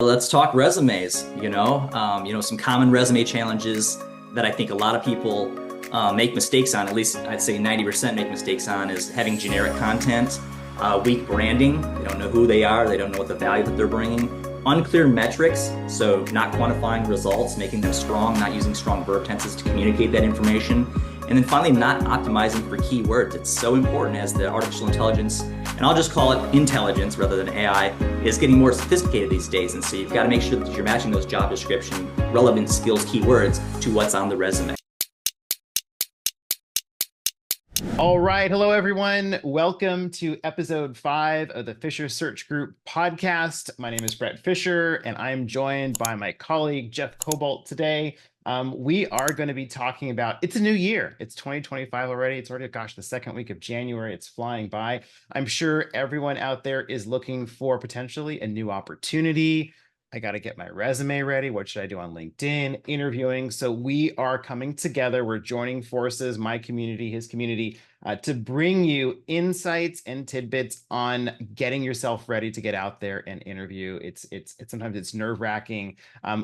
Let's talk resumes, some common resume challenges that I think a lot of people make mistakes on, at least I'd say 90% make mistakes on, is having generic content, weak branding, they don't know who they are, they don't know what the value that they're bringing, unclear metrics, so not quantifying results, making them strong, not using strong verb tenses to communicate that information, and then finally not optimizing for keywords. It's so important as the artificial intelligence, and I'll just call it intelligence rather than AI, is getting more sophisticated these days. And so you've got to make sure that you're matching those job description, relevant skills, keywords to what's on the resume. All right. Hello, everyone. Welcome to episode 5 of the Fisher Search Group podcast. My name is Brett Fisher, and I'm joined by my colleague, Geoff Koboldt, today. We are going to be talking about, it's a new year. It's 2025 already. It's already, the second week of January. It's flying by. I'm sure everyone out there is looking for potentially a new opportunity. I got to get my resume ready. What should I do on LinkedIn? Interviewing. So we are coming together. We're joining forces, my community, his community, to bring you insights and tidbits on getting yourself ready to get out there and interview. It's sometimes it's nerve-wracking.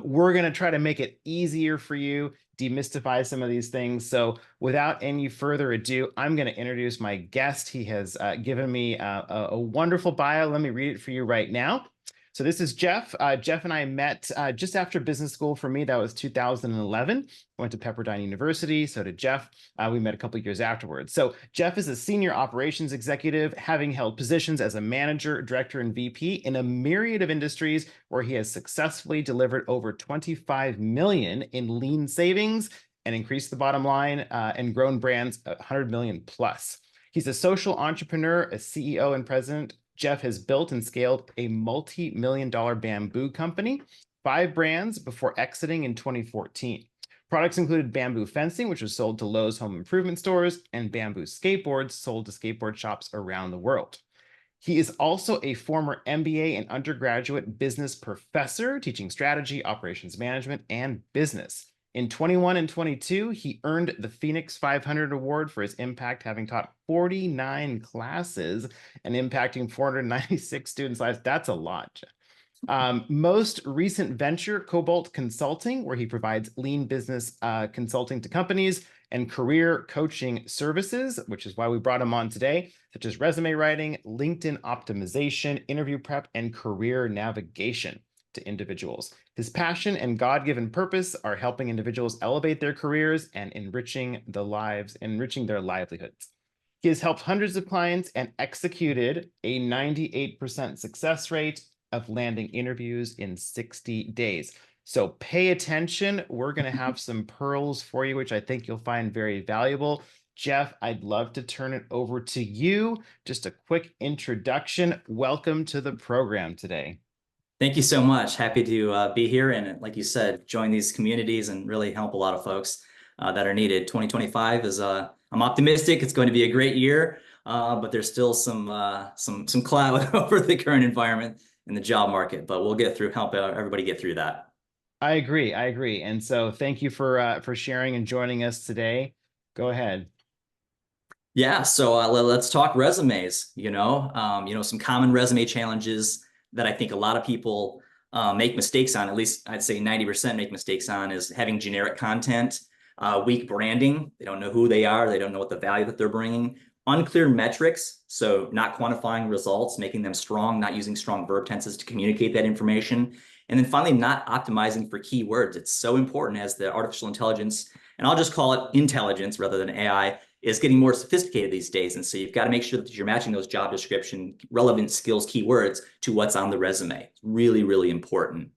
We're going to try to make it easier for you, demystify some of these things. So without any further ado, I'm going to introduce my guest. He has given me a wonderful bio. Let me read it for you right now. So this is Geoff. Geoff and I met just after business school. For me, that was 2011. I went to Pepperdine University. So did Geoff. We met a couple of years afterwards. So Geoff is a senior operations executive, having held positions as a manager, director, and VP in a myriad of industries where he has successfully delivered over 25 million in lean savings and increased the bottom line and grown brands 100 million plus. He's a social entrepreneur, a CEO and president. Geoff has built and scaled a multi-million-dollar bamboo company, 5 brands before exiting in 2014. Products included bamboo fencing, which was sold to Lowe's home improvement stores, and bamboo skateboards sold to skateboard shops around the world. He is also a former MBA and undergraduate business professor, teaching strategy, operations management, and business. In 21 and 22, he earned the Phoenix 500 Award for his impact, having taught 49 classes and impacting 496 students' lives. That's a lot. Most recent venture, Koboldt Consulting, where he provides lean business consulting to companies and career coaching services, which is why we brought him on today, such as resume writing, LinkedIn optimization, interview prep, and career navigation to individuals. His passion and God-given purpose are helping individuals elevate their careers and enriching their livelihoods. He has helped hundreds of clients and executed a 98% success rate of landing interviews in 60 days. So pay attention. We're going to have some pearls for you, which I think you'll find very valuable. Geoff, I'd love to turn it over to you. Just a quick introduction. Welcome to the program today. Thank you so much. Happy to be here and, like you said, join these communities and really help a lot of folks that are needed. 2025 is, I'm optimistic. It's going to be a great year, but there's still some cloud over the current environment in the job market. But we'll help everybody get through that. I agree. And so thank you for sharing and joining us today. Go ahead. Yeah. So let's talk resumes. Some common resume challenges that I think a lot of people make mistakes on, at least I'd say 90% make mistakes on, is having generic content, weak branding. They don't know who they are. They don't know what the value that they're bringing. Unclear metrics, so not quantifying results, making them strong, not using strong verb tenses to communicate that information. And then finally, not optimizing for keywords. It's so important as the artificial intelligence, and I'll just call it intelligence rather than AI, is getting more sophisticated these days. And so you've got to make sure that you're matching those job description, relevant skills, keywords to what's on the resume. It's really, really important.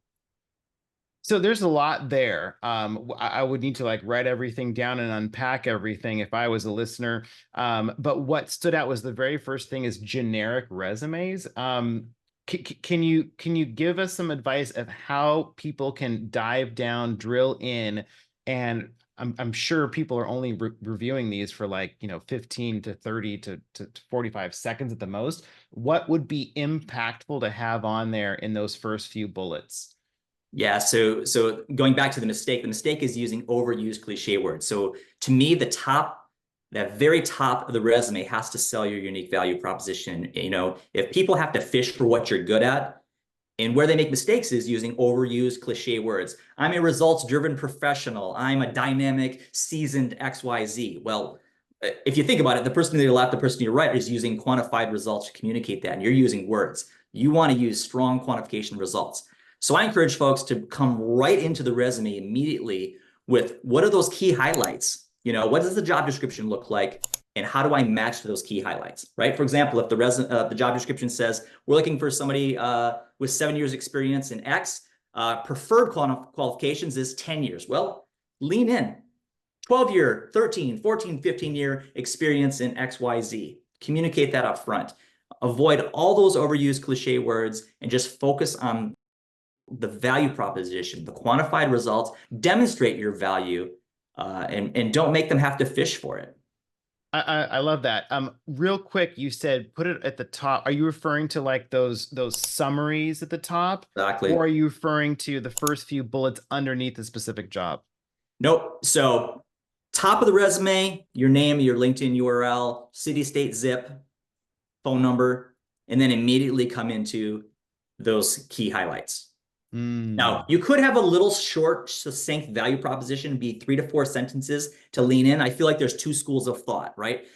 So there's a lot there. I would need to write everything down and unpack everything if I was a listener. But what stood out was the very first thing is generic resumes. Can you give us some advice of how people can dive down, drill in, and I'm sure people are only reviewing these for 15 to 30 to 45 seconds at the most. What would be impactful to have on there in those first few bullets? Yeah, so going back to the mistake is using overused cliche words. So to me, that very top of the resume has to sell your unique value proposition. If people have to fish for what you're good at, And where they make mistakes is using overused cliche words. I'm a results-driven professional. I'm a dynamic, seasoned XYZ. Well, if you think about it, the person to your left, the person to your right is using quantified results to communicate that, and you're using words. You want to use strong quantification results. So I encourage folks to come right into the resume immediately with what are those key highlights? What does the job description look like? And how do I match to those key highlights, right? For example, if the job description says we're looking for somebody with 7 years experience in X, preferred qualifications is 10 years. Well, lean in. 12-year, 13, 14, 15-year experience in XYZ. Communicate that up front. Avoid all those overused cliche words and just focus on the value proposition, the quantified results. Demonstrate your value, and don't make them have to fish for it. I love that. Real quick, you said put it at the top. Are you referring to like those summaries at the top, Exactly. or are you referring to the first few bullets underneath the specific job? Nope. So top of the resume, your name, your LinkedIn URL, city, state, zip, phone number, and then immediately come into those key highlights. Now, Mm. you could have a little short, succinct value proposition, be 3 to 4 sentences to lean in. I feel like there's two schools of thought, right?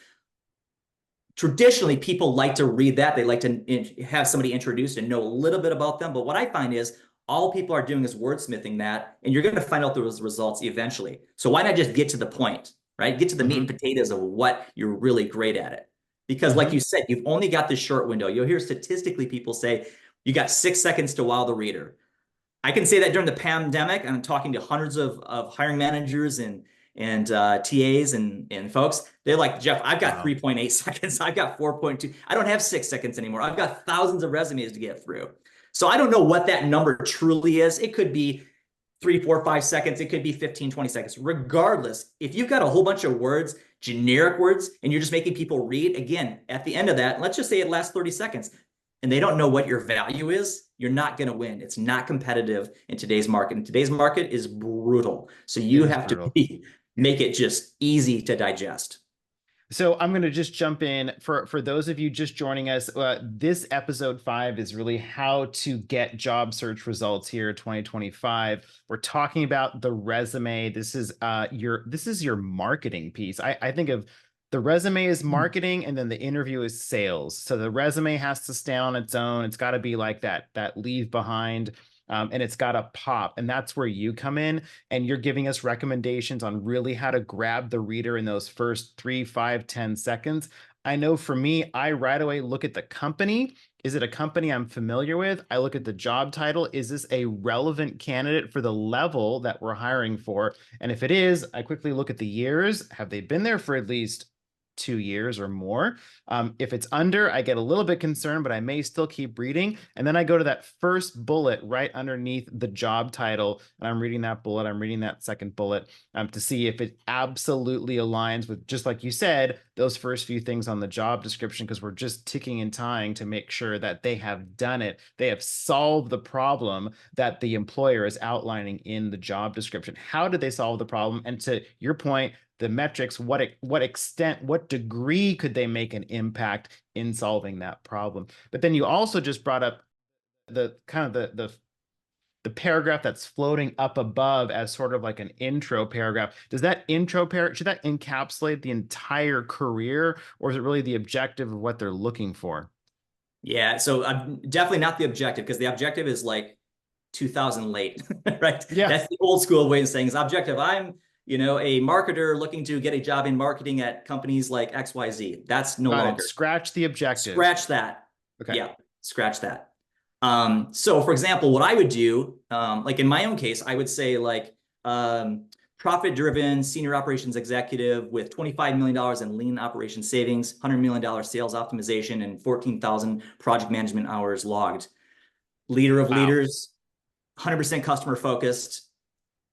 Traditionally, people like to read that. They like to have somebody introduced and know a little bit about them. But what I find is all people are doing is wordsmithing that, and you're going to find out those results eventually. So why not just get to the point, right? Get to the meat and Mm-hmm. potatoes of what you're really great at it. Because like Mm-hmm. you said, you've only got this short window. You'll hear statistically people say you got 6 seconds to wow the reader. I can say that during the pandemic, I'm talking to hundreds of hiring managers and TAs and folks. They're like, Geoff, I've got Wow. 3.8 seconds. I've got 4.2. I don't have 6 seconds anymore. I've got thousands of resumes to get through. So I don't know what that number truly is. It could be 3, 4, 5 seconds. It could be 15, 20 seconds. Regardless, if you've got a whole bunch of words, generic words, and you're just making people read, again, at the end of that, let's just say it lasts 30 seconds and they don't know what your value is, you're not going to win. It's not competitive in today's market. And today's market is brutal. So It you is have to brutal. make it just easy to digest. So I'm going to just jump in for those of you just joining us. This episode 5 is really how to get job search results here 2025. We're talking about the resume. This is your marketing piece. I think of the resume as marketing, and then the interview is sales. So the resume has to stand on its own. It's got to be like that leave behind. And it's got to pop. And that's where you come in, and you're giving us recommendations on really how to grab the reader in those first 3, 5, 10 seconds. I know for me, I right away look at the company. Is it a company I'm familiar with? I look at the job title. Is this a relevant candidate for the level that we're hiring for? And if it is, I quickly look at the years. Have they been there for at least 2 years or more? If it's under, I get a little bit concerned, but I may still keep reading. And then I go to that first bullet right underneath the job title, and I'm reading that bullet. I'm reading that second bullet to see if it absolutely aligns with, just like you said, those first few things on the job description, because we're just ticking and tying to make sure that they have done it. They have solved the problem that the employer is outlining in the job description. How did they solve the problem? And to your point, the metrics, what extent, what degree could they make an impact in solving that problem? But then you also just brought up the kind of the paragraph that's floating up above as sort of like an intro paragraph. Does that intro paragraph, should that encapsulate the entire career, or is it really the objective of what they're looking for? Yeah, so I'm definitely not the objective, because the objective is like 2000 late, right? Yeah. That's the old school way of saying is objective. I'm, a marketer looking to get a job in marketing at companies like XYZ. That's no Got it. longer. Scratch the objective. Scratch that. Okay. Yeah, scratch that. So for example, what I would do, like in my own case, I would say like profit-driven senior operations executive with $25 million in lean operation savings, $100 million sales optimization, and 14,000 project management hours logged. Leader of Wow. leaders, 100% customer focused.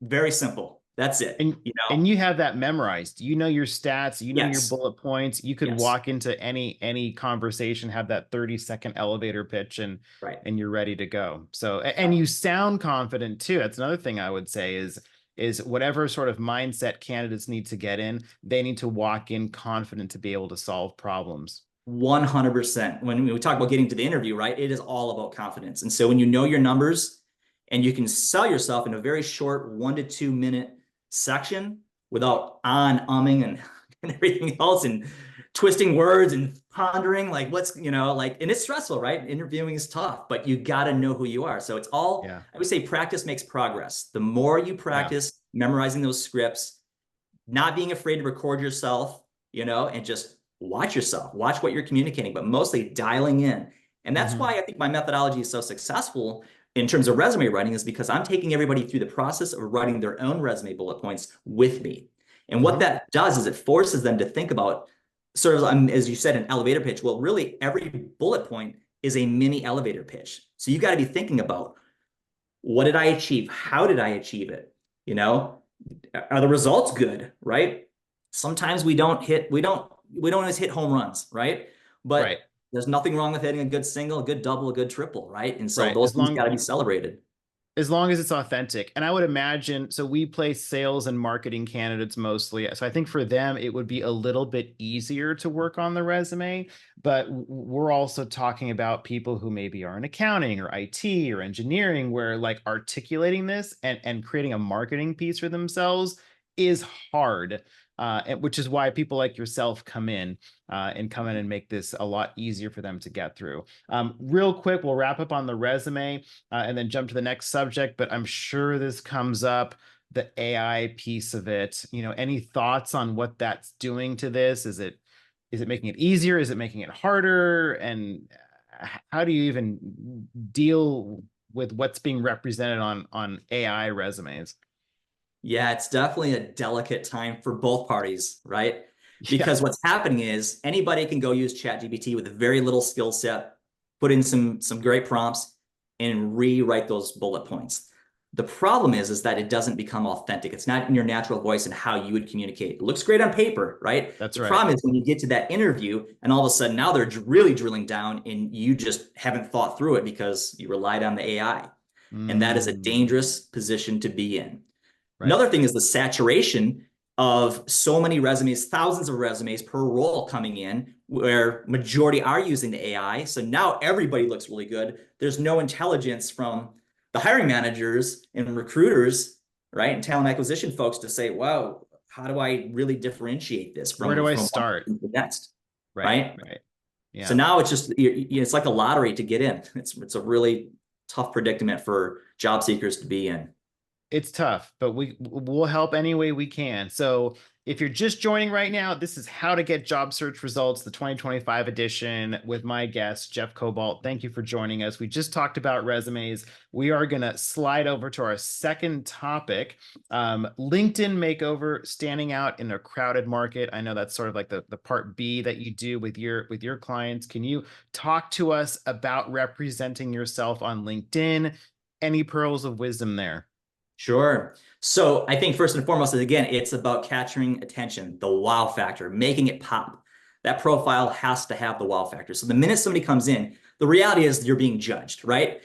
Very simple. That's it. And you have that memorized. You know your stats, you know your Yes, bullet points. You could yes, walk into any conversation, have that 30-second elevator pitch, right. and you're ready to go. So and you sound confident too. That's another thing I would say is whatever sort of mindset candidates need to get in, they need to walk in confident to be able to solve problems. 100%. When we talk about getting to the interview, right, it is all about confidence. And so when you know your numbers and you can sell yourself in a very short 1 to 2 minute section without umming and everything else and twisting words and pondering like what's, like, and it's stressful, right? Interviewing is tough, but you got to know who you are. So it's all, Yeah. I would say practice makes progress. The more you Yeah. practice memorizing those scripts, not being afraid to record yourself, and just watch yourself, watch what you're communicating, but mostly dialing in. And that's Hmm. why I think my methodology is so successful in terms of resume writing, is because I'm taking everybody through the process of writing their own resume bullet points with me. And what Hmm. that does is it forces them to think about sort of, as you said, an elevator pitch. Well, really, every bullet point is a mini elevator pitch. So you got to be thinking about, what did I achieve? How did I achieve it? You know, are the results good, right? Sometimes we don't always hit home runs, right? Right. But there's nothing wrong with hitting a good single, a good double, a good triple, right? And so Right. those things got to be celebrated. As long as it's authentic. And I would imagine, so we place sales and marketing candidates mostly. So I think for them, it would be a little bit easier to work on the resume. But we're also talking about people who maybe are in accounting or IT or engineering, where like articulating this and creating a marketing piece for themselves is hard. Which is why people like yourself come in and make this a lot easier for them to get through. Real quick, we'll wrap up on the resume and then jump to the next subject. But I'm sure this comes up, the AI piece of it. Any thoughts on what that's doing to this? Is it making it easier? Is it making it harder? And how do you even deal with what's being represented on AI resumes? Yeah, it's definitely a delicate time for both parties, right? Yeah, Because what's happening is anybody can go use ChatGPT with a very little skill set, put in some great prompts, and rewrite those bullet points. The problem is that it doesn't become authentic. It's not in your natural voice and how you would communicate. It looks great on paper, right? that's The right. problem is when you get to that interview and all of a sudden now they're really drilling down and you just haven't thought through it because you relied on the AI. And that is a Mm, dangerous position to be in. right. Another thing is the saturation of so many resumes, thousands of resumes per role coming in, where majority are using the AI. So now everybody looks really good. There's no intelligence from the hiring managers and recruiters, right, and talent acquisition folks to say, wow, how do I really differentiate this Where from do I from one start? to the next, Right, right? right. So Yeah. now it's just it's like a lottery to get in. It's a really tough predicament for job seekers to be in. It's tough, but we'll help any way we can. So if you're just joining right now, this is how to get job search results, the 2025 edition with my guest, Geoff Koboldt. Thank you for joining us. We just talked about resumes. We are going to slide over to our second topic, LinkedIn makeover, standing out in a crowded market. I know that's sort of like the part B that you do with your clients. Can you talk to us about representing yourself on LinkedIn? Any pearls of wisdom there? Sure. So I think first and foremost is again, it's about capturing attention, the wow factor, making it pop. That profile has to have the wow factor. So the minute somebody comes in, the reality is you're being judged, right?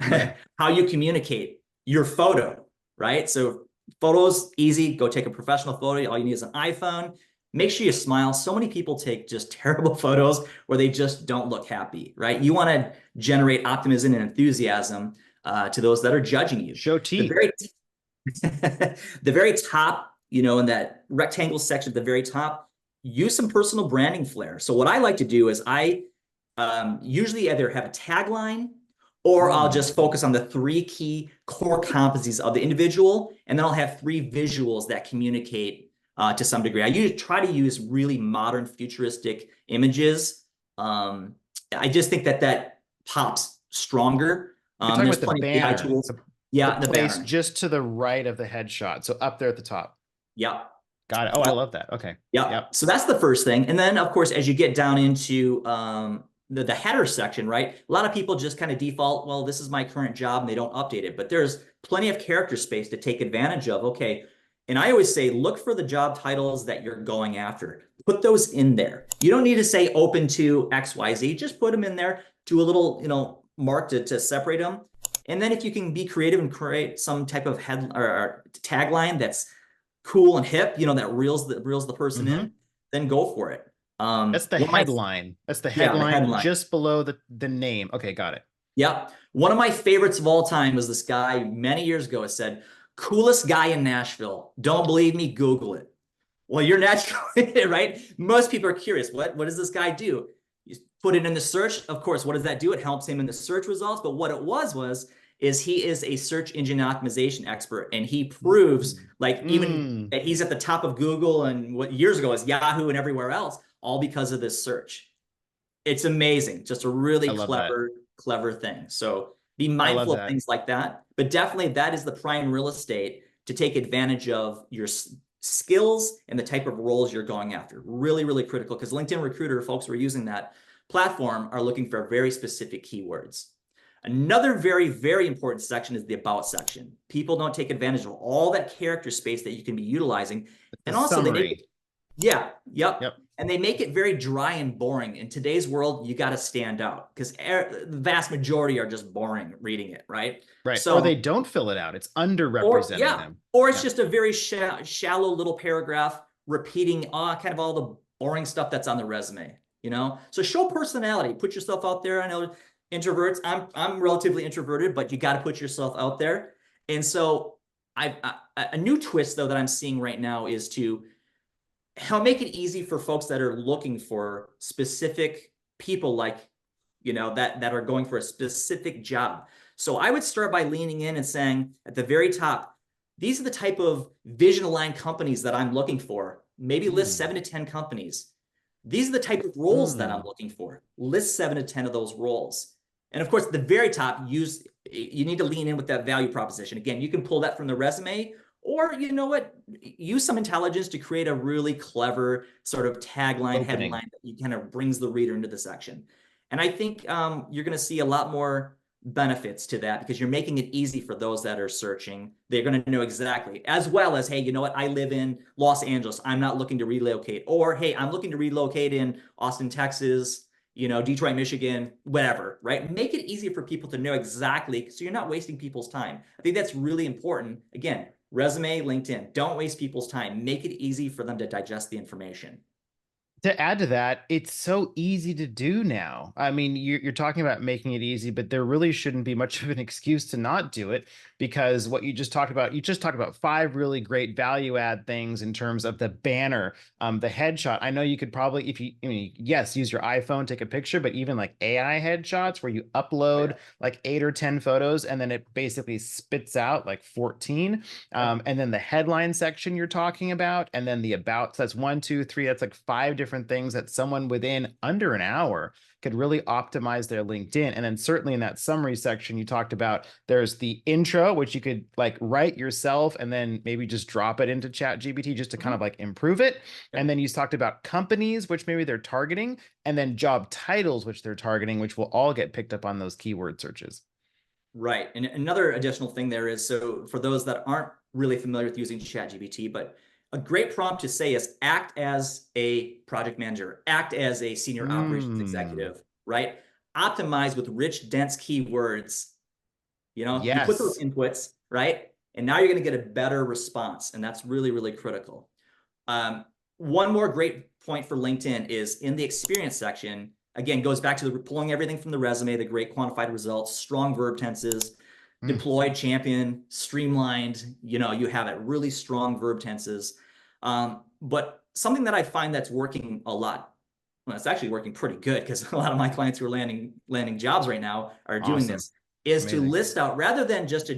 Right. How you communicate, your photo, right? So photos, easy. Go take a professional photo. All you need is an iPhone. Make sure you smile. So many people take just terrible photos where they just don't look happy, right? You want to generate optimism and enthusiasm to those that are judging you. Show The teeth. very the very top, in that rectangle section at the very top, use some personal branding flair. So what I like to do is I usually either have a tagline or I'll Mm. just focus on the three key core competencies of the individual, and then I'll have three visuals that communicate to some degree. I usually try to use really modern, futuristic images. Um, I just think that pops stronger. You're talking There's about the plenty of AI banner, tools. the Yeah, the place banner. just to the right of the headshot. So up there at the top. Yep. Got it. Oh, I Yep. love that. Okay. Yep. Yep. So that's the first thing. And then, of course, as you get down into the header section, right? A lot of people just kind of default, well, this is my current job, and they don't update it. But there's plenty of character space to take advantage of. Okay. And I always say, look for the job titles that you're going after. Put those in there. You don't need to say open to XYZ. Just put them in there, do a little, mark to separate them. And then if you can be creative and create some type of head or tagline that's cool and hip, that reels the person Hmm. in, then go for it. That's the One of my, headline. That's the yeah, the headline headline. just below the name. Okay, got it. Yep. One of my favorites of all time was this guy many years ago. It said, coolest guy in Nashville. Don't believe me? Google it. Well, you're naturally, right? Most people are curious. What does this guy do? You put it in the search. Of course, what does that do? It helps him in the search results. But what it is he is a search engine optimization expert, and he proves Mm. like even Mm. that he's at the top of Google and what years ago was Yahoo and everywhere else, all because of this search. It's amazing. Just a really I love that. clever thing. So be I love mindful of that. things like that. But definitely that is the prime real estate to take advantage of your skills and the type of roles you're going after. Really critical because LinkedIn Recruiter, folks who are using that platform are looking for very specific keywords. Another very important section is the about section. People don't take advantage of all that character space that you can be utilizing. It's the And also they make it, summary. yeah, yep. Yep. And they make it very dry and boring. In today's world, you got to stand out because the vast majority are just boring reading it, right? Right. Or So, they don't fill it out. It's or underrepresenting yeah, them. or it's Yeah. just a very shallow little paragraph repeating kind of all the boring stuff that's on the resume, you know? So show personality, put yourself out there. I know introverts, I'm relatively introverted, but you got to put yourself out there. And so a new twist though that I'm seeing right now is to how make it easy for folks that are looking for specific people like that are going for a specific job. So I would start by leaning in and saying at the very top, these are the type of vision aligned companies that I'm looking for. Maybe list Mm. 7 to 10 companies. These are the type of roles that I'm Mm. looking for. List 7 to 10 of those roles. And of course, at the very top, you need to lean in with that value proposition. Again, you can pull that from the resume, or you know what, use some intelligence to create a really clever sort of tagline, Opening. headline that you kind of brings the reader into the section. And I think you're going to see a lot more benefits to that because you're making it easy for those that are searching. They're going to know exactly, as well as, hey, you know what? I live in Los Angeles. I'm not looking to relocate. Or, hey, I'm looking to relocate in Austin, Texas, Detroit, Michigan, whatever, right? Make it easy for people to know exactly so you're not wasting people's time. I think that's really important. Again, resume, LinkedIn, don't waste people's time. Make it easy for them to digest the information. To add to that, it's so easy to do now. I mean, you're talking about making it easy, but there really shouldn't be much of an excuse to not do it because what you just talked about 5 really great value add things in terms of the banner, the headshot. I know you could probably, if you, I mean, yes, use your iPhone, take a picture, but even like AI headshots where you Oh, upload yeah. like 8 or 10 photos and then it basically spits out like 14. Yep. And then the headline section you're talking about, and then the about. So that's 1, 2, 3. That's like 5 different things that someone within under an hour could really optimize their LinkedIn. And then certainly in that summary section, you talked about there's the intro, which you could like write yourself and then maybe just drop it into Chat GPT just to kind Mhm. of like improve it. And Yep. then you talked about companies, which maybe they're targeting, and then job titles, which they're targeting, which will all get picked up on those keyword searches. Right. And another additional thing there is so for those that aren't really familiar with using ChatGPT, but a great prompt to say is act as a project manager, act as a senior operations Mm, executive, right? Optimize with rich, dense keywords. You put those yes. inputs, right? And now you're going to get a better response. And that's really critical. Um, one more great point for LinkedIn is in the experience section, again, goes back to pulling everything from the resume, the great quantified results, strong verb tenses, Mm. deployed, champion, streamlined, you have it, really strong verb tenses. But something that I find that's working a lot, well, it's actually working pretty good because a lot of my clients who are landing jobs right now are doing Awesome. this, is to Amazing. list out rather than just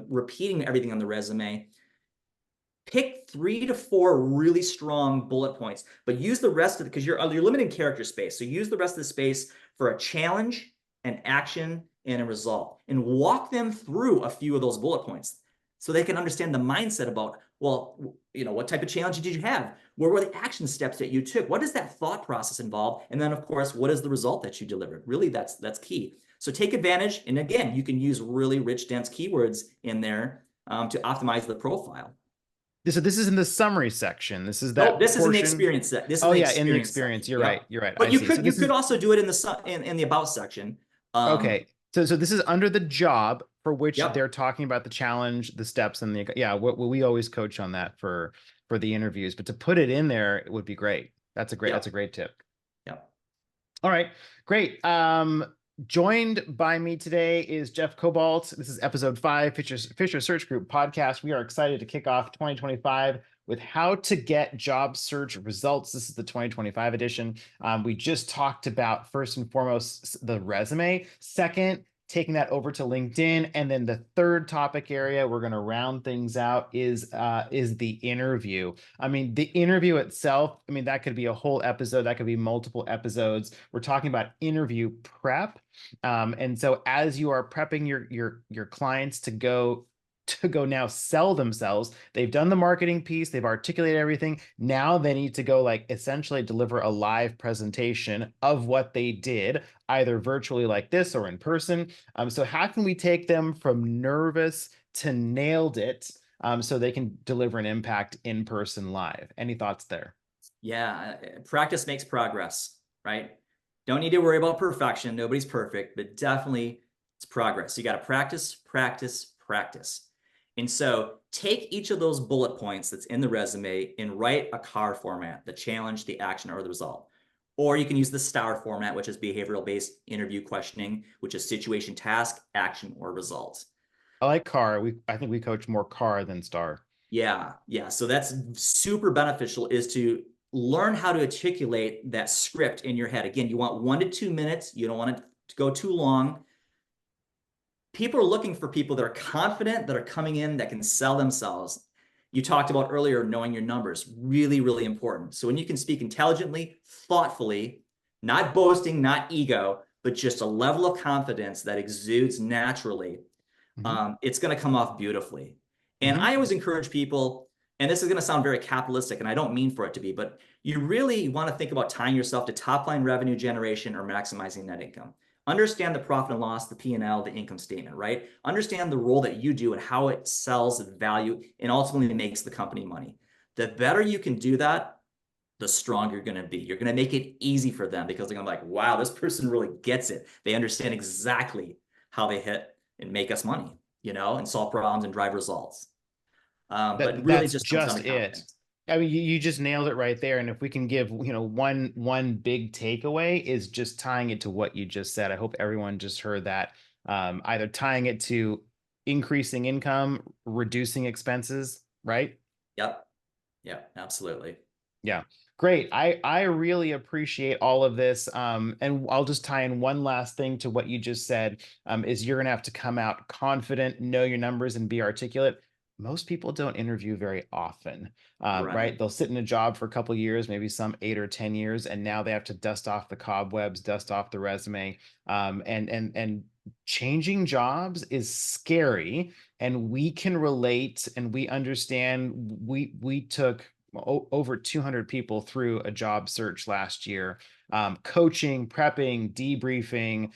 repeating everything on the resume. Pick 3 to 4 really strong bullet points, but use the rest of it because you're limiting character space. So use the rest of the space for a challenge, an action, and a result, and walk them through a few of those bullet points so they can understand the mindset about, well, what type of challenge did you have? Where were the action steps that you took? What does that thought process involve? And then, of course, what is the result that you delivered? Really, that's key. So take advantage, and again, you can use really rich, dense keywords in there to optimize the profile. So this is in the summary section. This is Nope, that this is in the portion. experience set. This is Oh the yeah, in the experience experience. section. You're right. Yep. You're right. But I you see. So could you this could is also do it in the about section. okay. So this is under the job for which Yep. they're talking about the challenge, the steps, and the yeah. What we always coach on that for the interviews. But to put it in there, it would be great. That's a Yep. great tip. Yep. All right, great. Joined by me today is Geoff Koboldt. This is episode 5, Fisher Search Group podcast. We are excited to kick off 2025 with how to get job search results. This is the 2025 edition. We just talked about, first and foremost, the resume. Second, taking that over to LinkedIn, and then the third topic area we're going to round things out is the interview. I mean, the interview itself, I mean, that could be a whole episode, that could be multiple episodes. We're talking about interview prep. And so as you are prepping your clients to go now sell themselves, they've done the marketing piece, they've articulated everything. Now they need to go like essentially deliver a live presentation of what they did, either virtually like this or in person. So how can we take them from nervous to nailed it, so they can deliver an impact in person live? Any thoughts there? Yeah. Practice makes progress, right? Don't need to worry about perfection. Nobody's perfect, but definitely it's progress. You got to practice, practice, practice. And so take each of those bullet points that's in the resume and write a CAR format: the challenge, the action, or the result. Or you can use the STAR format, which is behavioral based interview questioning, which is situation, task, action, or result. I like car. I think we coach more car than star. Yeah, yeah. So that's super beneficial, is to learn how to articulate that script in your head. Again, you want 1 to 2 minutes. You don't want it to go too long. People are looking for people that are confident, that are coming in, that can sell themselves. You talked about earlier knowing your numbers, really, really important. So when you can speak intelligently, thoughtfully, not boasting, not ego, but just a level of confidence that exudes naturally, Hmm. it's going to come off beautifully. And Hmm. I always encourage people, and this is going to sound very capitalistic, and I don't mean for it to be, but you really want to think about tying yourself to top line revenue generation or maximizing net income. Understand the profit and loss, the P&L, the income statement, right? Understand the role that you do and how it sells value and ultimately makes the company money. The better you can do that, the stronger you're going to be. You're going to make it easy for them because they're going to be like, wow, this person really gets it. They understand exactly how they hit and make us money, and solve problems and drive results. But really That's just comes down just to it. confidence. I mean, you just nailed it right there. And if we can give, one big takeaway is just tying it to what you just said. I hope everyone just heard that. Either tying it to increasing income, reducing expenses, right? Yep. Yep. Absolutely. Yeah. Great. I really appreciate all of this. And I'll just tie in one last thing to what you just said, is you're going to have to come out confident, know your numbers, and be articulate. Most people don't interview very often, right? Right. They'll sit in a job for a couple years, maybe some 8 or 10 years, and now they have to dust off the cobwebs, dust off the resume. And changing jobs is scary, and we can relate and we understand. We took over 200 people through a job search last year, coaching, prepping, debriefing,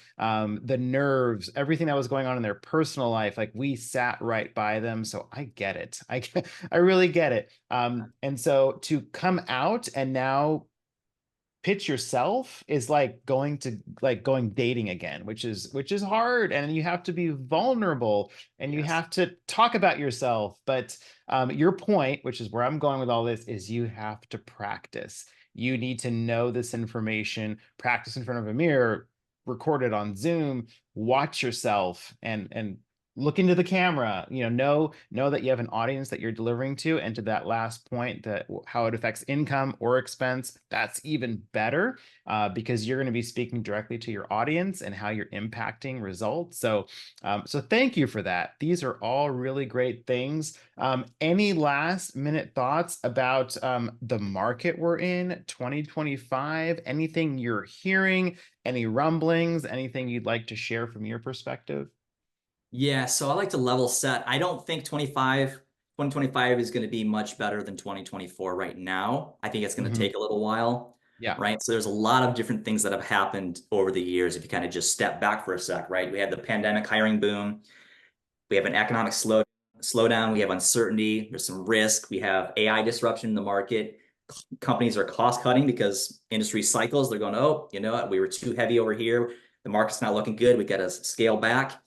the nerves, everything that was going on in their personal life. Like, we sat right by them. So I get it. I really get it. And so to come out and now pitch yourself is like going dating again, which is hard, and you have to be vulnerable and you Yes. have to talk about yourself. But your point, which is where I'm going with all this, is you have to practice. You need to know this information, practice in front of a mirror, record it on Zoom, watch yourself, and look into the camera. Know that you have an audience that you're delivering to. And to that last point, that how it affects income or expense, that's even better, because you're going to be speaking directly to your audience and how you're impacting results. So thank you for that. These are all really great things. Any last minute thoughts about the market we're in, 2025? Anything you're hearing, any rumblings, anything you'd like to share from your perspective? Yeah. So I like to level set. I don't think 2025 is going to be much better than 2024 right now. I think it's going to Hmm. take a little while, Yeah. right? So there's a lot of different things that have happened over the years. If you kind of just step back for a sec, right? We had the pandemic hiring boom. We have an economic slowdown. We have uncertainty. There's some risk. We have AI disruption in the market. Companies are cost cutting because industry cycles. They're going, oh, you know what? We were too heavy over here. The market's not looking good. We got to scale back.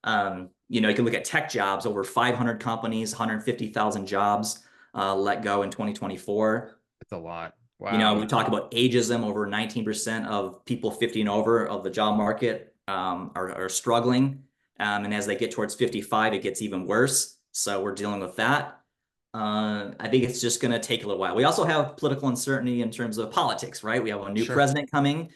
You can look at tech jobs. Over 500 companies, 150,000 jobs let go in 2024. It's a lot. We Wow. talk about ageism. Over 19% of people 50 and over of the job market are struggling. And as they get towards 55, it gets even worse. So we're dealing with that. I think it's just going to take a little while. We also have political uncertainty in terms of politics, right? We have a new Sure. president coming,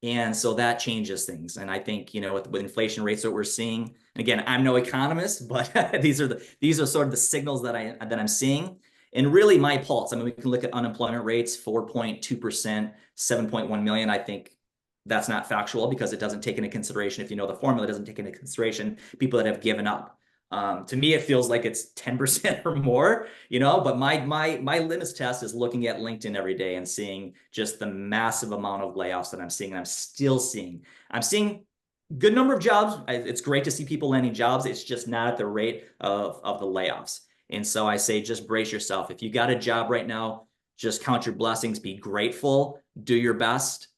and so that changes things. And I think, with inflation rates that we're seeing, and again, I'm no economist, but these are sort of the signals that I'm seeing. And really my pulse. I mean, we can look at unemployment rates, 4.2%, 7.1 million. I think that's not factual because it doesn't take into consideration, if you know the formula, it doesn't take into consideration people that have given up. To me, it feels like it's 10% or more, but my litmus test is looking at LinkedIn every day and seeing just the massive amount of layoffs that I'm seeing. And I'm still seeing. I'm seeing good number of jobs. It's great to see people landing jobs. It's just not at the rate of the layoffs. And so I say, just brace yourself. If you got a job right now, just count your blessings, be grateful, do your best,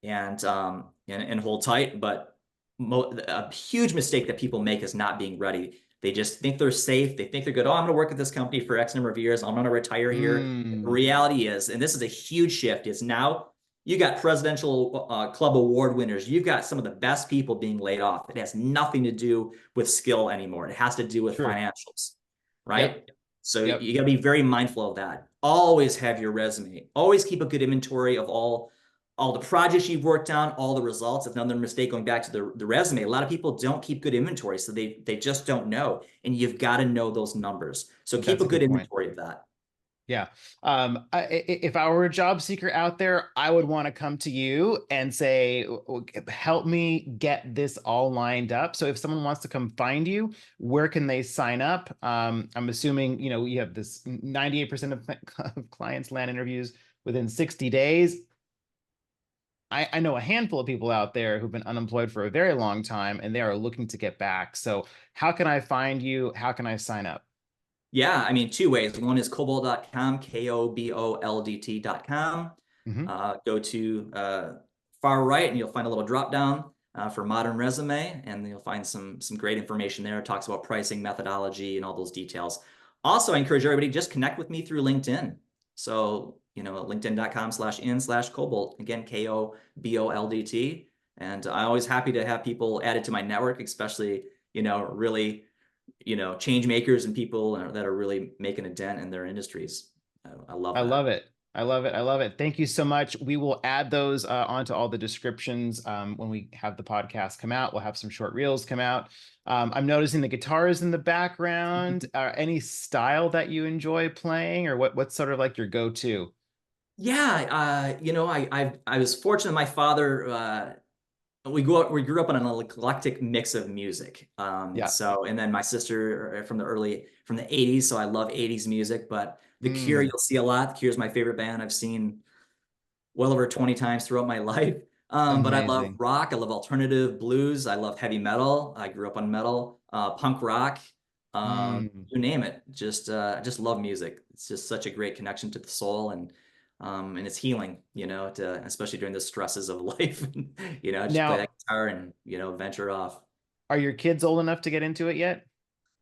and hold tight. But a huge mistake that people make is not being ready. They just think they're safe. They think they're good. Oh, I'm going to work at this company for X number of years. I'm going to retire here. The Mm, reality is, and this is a huge shift, is now you got presidential club award winners. You've got some of the best people being laid off. It has nothing to do with skill anymore. It has to do with true. financials, Yep. right? So Yep. you got to be very mindful of that. Always have your resume. Always keep a good inventory of all the projects you've worked on, all the results. If another mistake, going back to the resume, a lot of people don't keep good inventory, so they just don't know. And you've got to know those numbers. So keep That's a a good good point. inventory of that. Yeah. If I were a job seeker out there, I would want to come to you and say, help me get this all lined up. So if someone wants to come find you, where can they sign up? I'm assuming, you have this 98% of clients land interviews within 60 days. I know a handful of people out there who've been unemployed for a very long time and they are looking to get back. So how can I find you? How can I sign up? Yeah, I mean, two ways. One is koboldt.com, KOBOLDT.com. Hmm. Go to far right and you'll find a little drop down for modern resume, and you'll find some great information there. It talks about pricing, methodology, and all those details. Also, I encourage everybody, just connect with me through LinkedIn. So, linkedin.com/in/Koboldt. Again, KOBOLDT. And I'm always happy to have people added to my network, especially, really change makers and people that are really making a dent in their industries. I love I love that. it. I love it. I love it. Thank you so much. We will add those onto all the descriptions when we have the podcast come out. We'll have some short reels come out. I'm noticing the guitars in the background. Any style that you enjoy playing, or what's sort of like your go-to? Yeah, I was fortunate. My father, we grew up on an eclectic mix of music. Yeah. And then my sister from the 80s, so I love 80s music. But The Cure, Mm, you'll see a lot. The Cure is my favorite band. I've seen well over 20 times throughout my life. But I love amazing. rock. I love alternative blues. I love heavy metal. I grew up on metal, punk rock, Mm. you name it. I just love music. It's just such a great connection to the soul, and it's healing, especially during the stresses of life. Just play that Now, guitar and, venture off. are your kids old enough to get into it yet?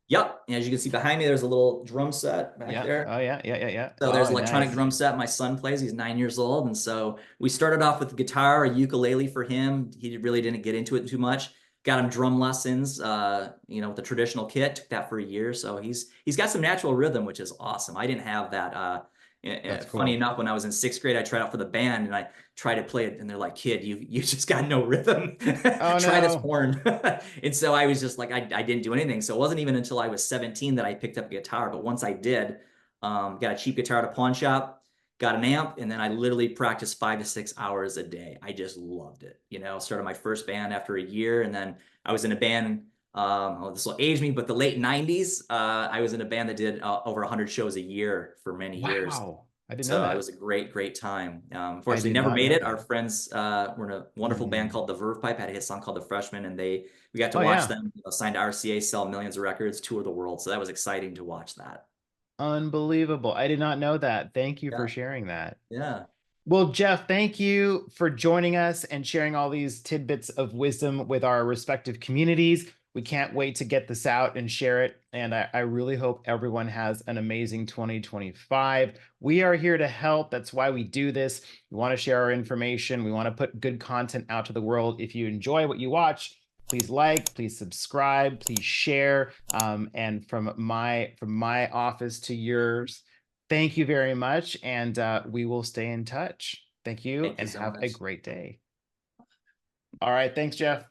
Yep. And as you can see behind me, there's a little drum set back Yeah. there. Oh, yeah. Yeah. Yeah. Yeah. So there's Oh, electronic nice. drum set my son plays. He's 9 years old. And so we started off with the guitar, a ukulele for him. He really didn't get into it too much. Got him drum lessons, with the traditional kit. Took that for a year. So he's got some natural rhythm, which is awesome. I didn't have that. That's Funny cool. enough, when I was in sixth grade, I tried out for the band and I tried to play it, and they're like, "Kid, you just got no rhythm. Oh, Try this no. horn." And so I was just like, I didn't do anything. So it wasn't even until I was 17 that I picked up a guitar. But once I did, got a cheap guitar at a pawn shop, got an amp, and then I literally practiced 5 to 6 hours a day. I just loved it. Started my first band after a year, and then I was in a band. This will age me, but the late 90s, I was in a band that did over 100 shows a year for many years. Wow. I didn't know So it that. was a great, great time. I Unfortunately, did never not made know it. Our that. friends were in a wonderful band Mm. called the Verve Pipe, had a hit song called The Freshman, and we got to Oh, watch yeah. them sign to RCA, sell millions of records, tour the world. So that was exciting to watch that. Unbelievable. I did not know that. Thank you for Yeah, sharing that. yeah. Well, Geoff, thank you for joining us and sharing all these tidbits of wisdom with our respective communities. We can't wait to get this out and share it. And I really hope everyone has an amazing 2025. We are here to help. That's why we do this. We want to share our information. We want to put good content out to the world. If you enjoy what you watch, please like, please subscribe, please share. And from my office to yours, thank you very much. And we will stay in touch. Thank you Thank you and so have a much. great day. All right. Thanks, Geoff.